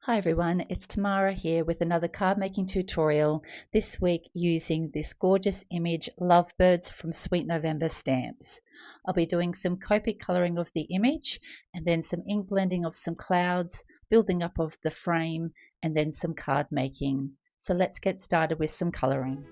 Hi everyone, it's Tamara here with another card making tutorial, this week using this gorgeous image Lovebirds from Sweet November stamps. I'll be doing some Copic colouring of the image and then some ink blending of some clouds, building up of the frame and then some card making. So let's get started with some colouring.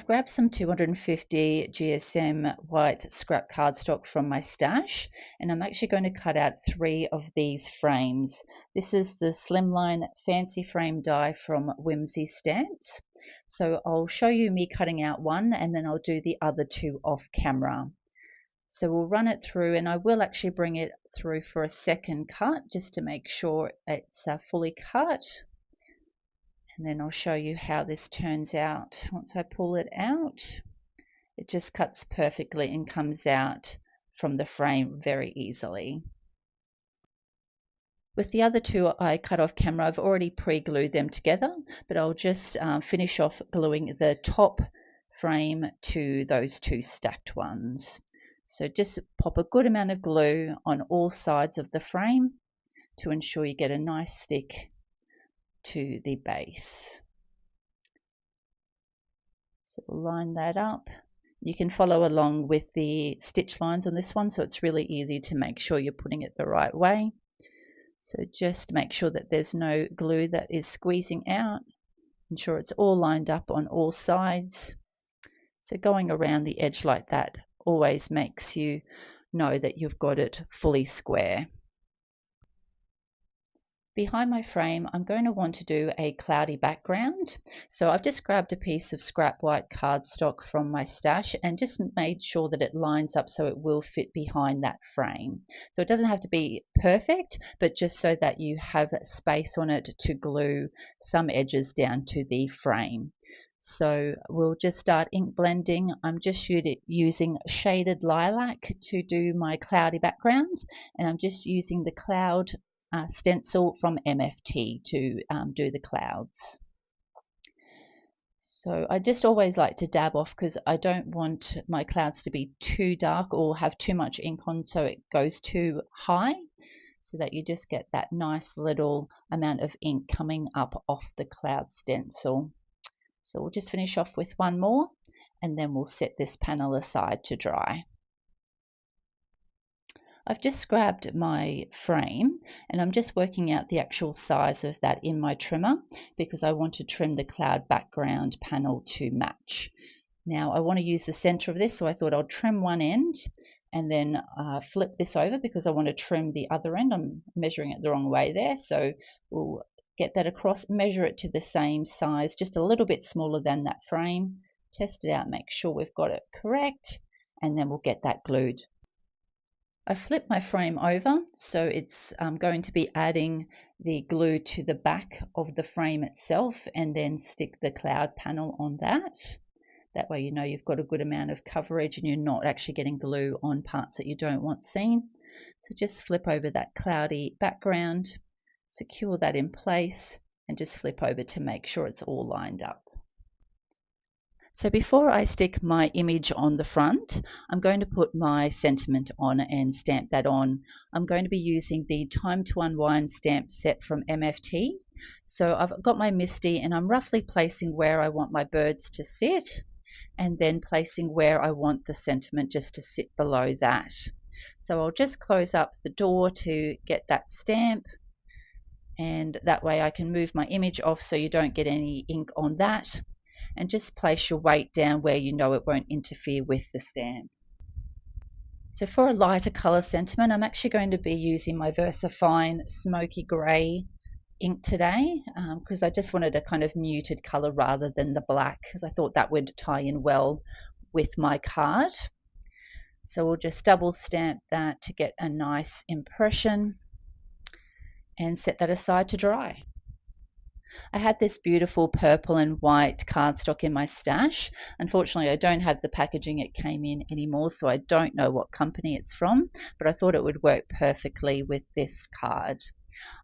grabbed some 250 GSM white scrap cardstock from my stash, and I'm actually going to cut out 3 of these frames. This is the Slimline fancy frame die from Whimsey stamps. So I'll show you me cutting out one, and then I'll do the other 2 off camera. So we'll run it through, and I will actually bring it through for a second cut just to make sure it's fully cut. And then I'll show you how this turns out. Once I pull it out, it just cuts perfectly and comes out from the frame very easily. With the other 2 I cut off camera, I've already pre-glued them together, but I'll just finish off gluing the top frame to those 2 stacked ones. So just pop a good amount of glue on all sides of the frame to ensure you get a nice stick to the base. So we'll line that up. You can follow along with the stitch lines on this one, so it's really easy to make sure you're putting it the right way. So just make sure that there's no glue that is squeezing out. Ensure it's all lined up on all sides. So going around the edge like that always makes you know that you've got it fully square. Behind my frame, I'm going to want to do a cloudy background. So I've just grabbed a piece of scrap white cardstock from my stash and just made sure that it lines up so it will fit behind that frame. So it doesn't have to be perfect, but just so that you have space on it to glue some edges down to the frame. So we'll just start ink blending. I'm just using shaded lilac to do my cloudy background, and I'm just using the cloud stencil from MFT to do the clouds. So I just always like to dab off because I don't want my clouds to be too dark or have too much ink on so it goes too high, so that you just get that nice little amount of ink coming up off the cloud stencil. So we'll just finish off with one more, and then we'll set this panel aside to dry. I've just grabbed my frame and I'm just working out the actual size of that in my trimmer because I want to trim the cloud background panel to match. Now I want to use the center of this, so I thought I'll trim one end and then flip this over because I want to trim the other end. I'm measuring it the wrong way there, so we'll get that across, measure it to the same size, just a little bit smaller than that frame, test it out, make sure we've got it correct, and then we'll get that glued. I flip my frame over, so it's going to be adding the glue to the back of the frame itself and then stick the cloud panel on that. That way you know you've got a good amount of coverage and you're not actually getting glue on parts that you don't want seen. So just flip over that cloudy background, secure that in place, and just flip over to make sure it's all lined up. So before I stick my image on the front, I'm going to put my sentiment on and stamp that on. I'm going to be using the Time to Unwind stamp set from MFT. So I've got my Misti and I'm roughly placing where I want my birds to sit and then placing where I want the sentiment just to sit below that. So I'll just close up the door to get that stamp, and that way I can move my image off so you don't get any ink on that. And just place your weight down where you know it won't interfere with the stamp. So for a lighter colour sentiment, I'm actually going to be using my VersaFine Smoky Grey ink today because I just wanted a kind of muted colour rather than the black, because I thought that would tie in well with my card. So we'll just double stamp that to get a nice impression and set that aside to dry. I had this beautiful purple and white cardstock in my stash. Unfortunately, I don't have the packaging it came in anymore, so I don't know what company it's from, but I thought it would work perfectly with this card.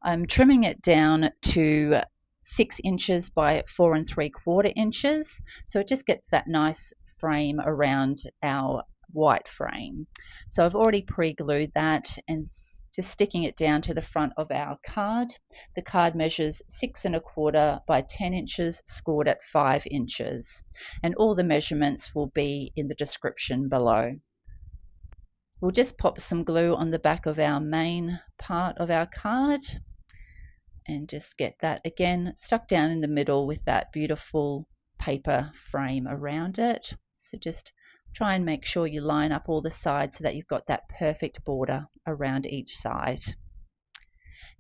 I'm trimming it down to 6 inches by 4 3/4 inches, so it just gets that nice frame around our white frame. So I've already pre-glued that and just sticking it down to the front of our card. The card measures 6 1/4 by 10 inches, scored at 5 inches, and all the measurements will be in the description below. We'll just pop some glue on the back of our main part of our card and just get that again stuck down in the middle with that beautiful paper frame around it. So just try and make sure you line up all the sides so that you've got that perfect border around each side.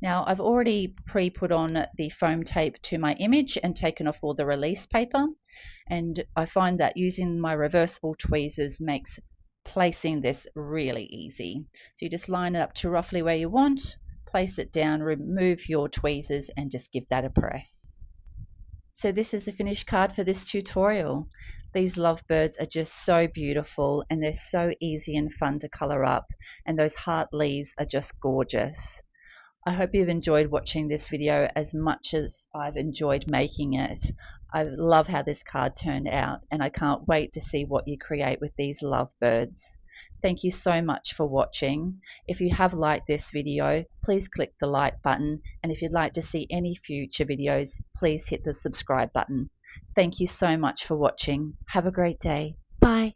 Now I've already pre-put on the foam tape to my image and taken off all the release paper, and I find that using my reversible tweezers makes placing this really easy. So you just line it up to roughly where you want, place it down, remove your tweezers and just give that a press. So this is the finished card for this tutorial. These lovebirds are just so beautiful and they're so easy and fun to color up, and those heart leaves are just gorgeous. I hope you've enjoyed watching this video as much as I've enjoyed making it. I love how this card turned out, and I can't wait to see what you create with these lovebirds. Thank you so much for watching. If you have liked this video, please click the like button, and if you'd like to see any future videos, please hit the subscribe button. Thank you so much for watching. Have a great day. Bye.